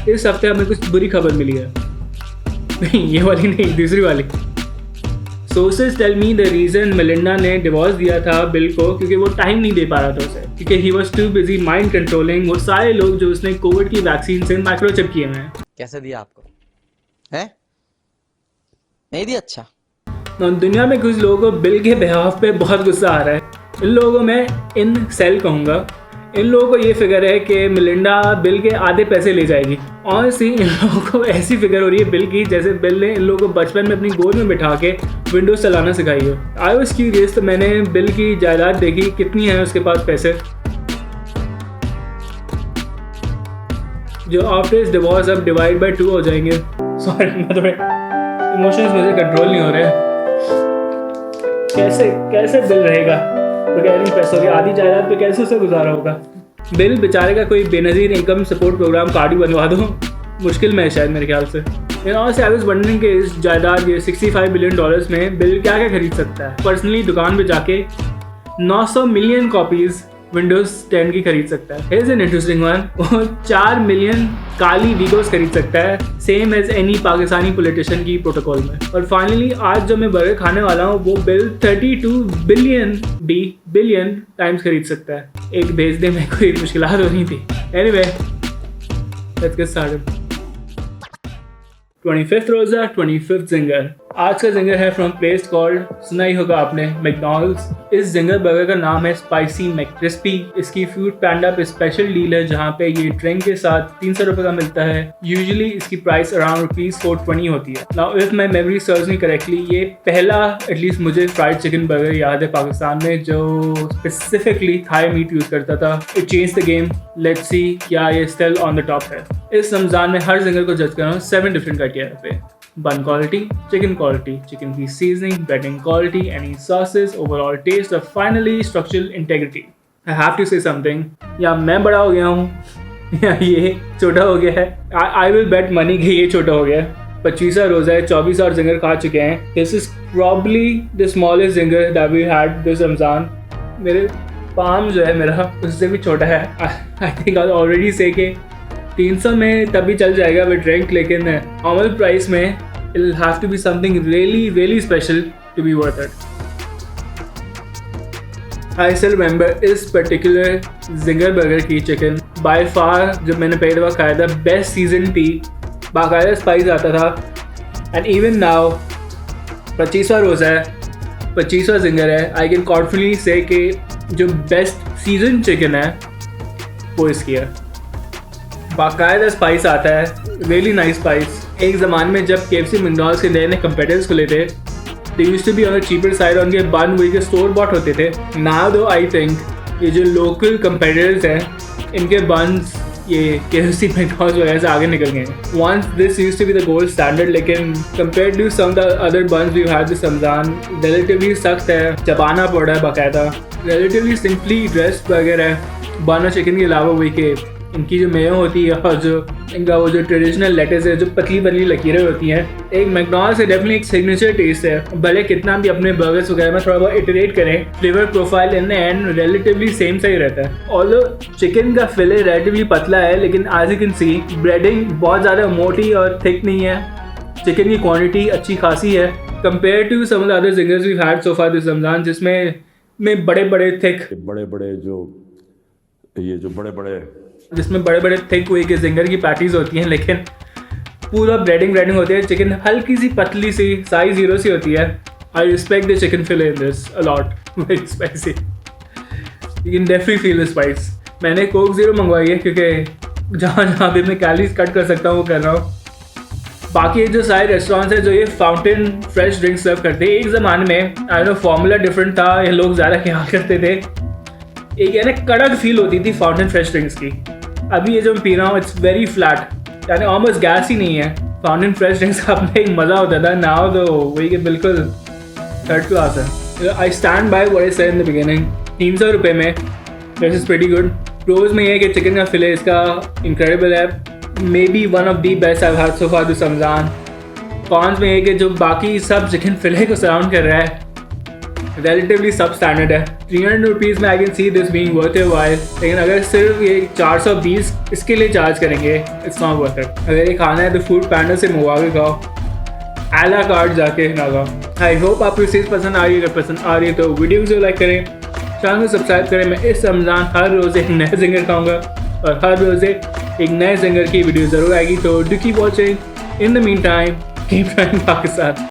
इस हफ्ते हमें कुछ बुरी खबर मिली है। नहीं, ये वाली नहीं, दूसरी वाली। Sources tell me the reason Melinda ने डिवोर्स दिया था बिल को क्योंकि वो टाइम नहीं दे पा रहा था उसे, क्योंकि he was too busy mind controlling वो सारे लोग जो उसने कोविड की वैक्सीन से माइक्रोचिप किए हुए हैं। कैसे दिया आपको है? नहीं दिया? अच्छा। दुनिया में कुछ लोगों को बिल के बिहाफ पे बहुत गुस्सा आ रहा है। इन लोगों को मैं इन सेल कहूँगा। इन लोगों को ये फिक्र है कि मेलिंडा बिल के आधे पैसे ले जाएगी। ऑनेस्टली इन लोगों को ऐसी फिक्र हो रही है बिल की जैसे बिल ने इन लोगों को बचपन में अपनी गोद में बिठा के विंडोज़ चलाना सिखाई हो। आई वॉज क्यूरियस, तो मैंने बिल की जायदाद देखी, कितनी है उसके पास पैसे, जो आफ्टर इस डिवोर्स अब डिवाइड बाय 2 हो जाएंगे। सॉरी, मतलब इमोशंस मुझे कंट्रोल नहीं हो रहे। कैसे बिल रहेगा बगैर इन पैसों के? आधी जायदाद पे कैसे उसे गुजारा होगा? बिल बेचारे का कोई Benazir income support programme card ही बनवा दो, मुश्किल में है शायद मेरे ख्याल से। आई वाज वंडरिंग कि इस जायदाद ये $65 बिलियन में बिल क्या क्या खरीद सकता है। पर्सनली दुकान पे जाके 900 मिलियन कॉपीज़ विंडोज़ 10 की खरीद सकता है। Here's an interesting one, वो 4 मिलियन काली वीगोस खरीद सकता है, same as any Pakistani politician की प्रोटोकॉल में। और फाइनली आज जो मैं बर्गर खाने वाला हूँ वो बिल 32 बिलियन टाइम्स खरीद सकता है। एक भेजने में कोई मुश्किलात हो रही थी। Anyway, let's get started. 25th रोज़ा, 25th जिंगर। आज का जिंगर है फ्रॉम प्लेस कॉल्ड, सुना ही होगा आपने, मैकडॉनल्ड्स। इस जिंगर बर्गर का नाम है स्पाइसी मैक्रिस्पी। इसकी फूड पैंडा पे स्पेशल डील है जहाँ पे ये ड्रिंक के साथ 300 रुपये का मिलता है। यूजुअली इसकी प्राइस अराउंड ₹420 होती है। Now if my memory serves me correctly, ये पहला एटलीस्ट मुझे फ्राइड चिकन बर्गर याद है पाकिस्तान में जो स्पेसिफिकली थाई मीट यूज़ करता था। It change the game. Let's see क्या ये स्टिल ऑन द टॉप है। इस रमज़ान में हर जिंगर को जज कर रहा हूँ 7 डिफरेंट क्राइटेरिया पे। bun quality, chicken की seasoning, breading quality, any sauces, overall taste, और finally structural integrity. I have to say something, या मैं बड़ा हो गया हूँ या ये छोटा हो गया है। I will bet money कि ये छोटा हो गया है। 25वां रोज़ा है, 24 और जिंगर खा चुके हैं। This is probably the smallest zinger that we had this Ramzan. मेरे पाम जो है मेरा उससे भी छोटा है। I think I'll already say कि 300 में तभी चल जाएगा विद ड्रिंक, लेकिन नॉर्मल प्राइस में it'll have to be something really special to be worth it. I still remember इस पर्टिकुलर जिंगर बर्गर की चिकन बाय फार जब मैंने पहली दफ़ा खाया था, बेस्ट सीजन थी, बाकायदा स्पाइस आता था। एंड इवन नाउ 25वां रोज़ा है, 25वां जिंगर है, आई कैन कॉन्फिडेंटली से कि जो बेस्ट सीजन चिकन है वो इसकी है। बाकायदा स्पाइस आता है, रियली नाइस स्पाइस। एक ज़माने में जब KFC मैकडॉनल्ड्स के नए नए कंपेटिटर्स खुले थे, they used to be on the cheaper side, उनके बन वही के स्टोर बॉट होते थे। नाउ दो आई थिंक ये जो लोकल कंपेटिटर्स हैं इनके बन्स ये KFC मैकडॉनल्ड्स वगैरह से आगे निकल गए हैं। Once this used to be the gold standard, लेकिन compared to some the other buns we had this Ramzan relatively सख्त है, चबाना पड़ रहा है बाकायदा। रिलेटिवली सिंपली ड्रेस्ड बर्गर है। बन और चिकन के अलावा वही के इनकी जो मेयो होती है और जो इनका वो जो ट्रेडिशनल लेटेस है, जो पतली पतली लकीरें होती हैं, एक मैकडॉनल्ड्स से डेफिनेटली एक सिग्नेचर टेस्ट है। भले कितना भी अपने बर्गर्स वगैरह में थोड़ा बहुत इटरेट करें, flavour profile in the end relatively same सा ही रहता है। ऑल्दो चिकन का फिले रिलेटिवली पतला है, लेकिन as you can see breading बहुत ज़्यादा मोटी और थिक नहीं है। चिकन की क्वान्टिटी अच्छी खासी है compare to some of the other Zingers we had so far this Ramzan, जिसमें बड़े बड़े थिक हुई के जिंगर की पैटीज होती हैं, लेकिन पूरा ब्रेडिंग होती है। चिकन हल्की सी पतली सी साइज 0 सी होती है। I respect the chicken field in this a lot, very spicy, you can definitely feel the spice. मैंने कोक ज़ीरो मंगवाई है क्योंकि जहाँ भी मैं कैलोरीज कट कर सकता हूँ वो कर रहा हूँ। बाकी जो सारे रेस्टोरेंट्स हैं जो ये फाउंटेन फ्रेश ड्रिंक सर्व करते हैं, एक ज़माने में आई नो फॉर्मूला डिफरेंट था, ये लोग ज़्यादा ख्याल करते थे, एक यानी कड़क फील होती थी फाउंटेन फ्रेश ड्रिंक्स की। अभी ये जो मैं पी रहा हूँ इट्स वेरी फ्लैट, यानी ऑलमोस्ट गैस ही नहीं है। फाउंटेन फ्रेश ड्रिंक्स का अपना एक मज़ा होता था, नाउ तो वही के बिल्कुल थर्ड क्लास है। I stand by what I said in the beginning. 300 रुपये में this is pretty good. Pros में ये है कि चिकन का फिले इसका इनक्रेडिबल है, may be one of the best I had so far this Ramzan. Cons में ये कि जो बाकी सब चिकन फिले को सराउंड कर रहा है रिलेटिवली सब स्टैंडर्ड है। 300 रुपीज़ में I can see this being worth a while, लेकिन अगर सिर्फ ये 420 इसके लिए चार्ज करेंगे इट्स नॉट वर्थ इट। अगर ये खाना है तो फूड पैंडा से मंगवा के खाओ, आला कार्ड जाके ना खाओ। आई होप आपको चीज़ पसंद आ रही है। अगर पसंद आ रही है तो वीडियो को लाइक करें, चैनल को सब्सक्राइब करें। मैं इस रमज़ान हर रोज़ एक नया सिंगर खाऊंगा और हर रोज़ एक नए सिंगर की वीडियो ज़रूर आएगी। तो do keep watching. In the mean time keep trying Pakistan.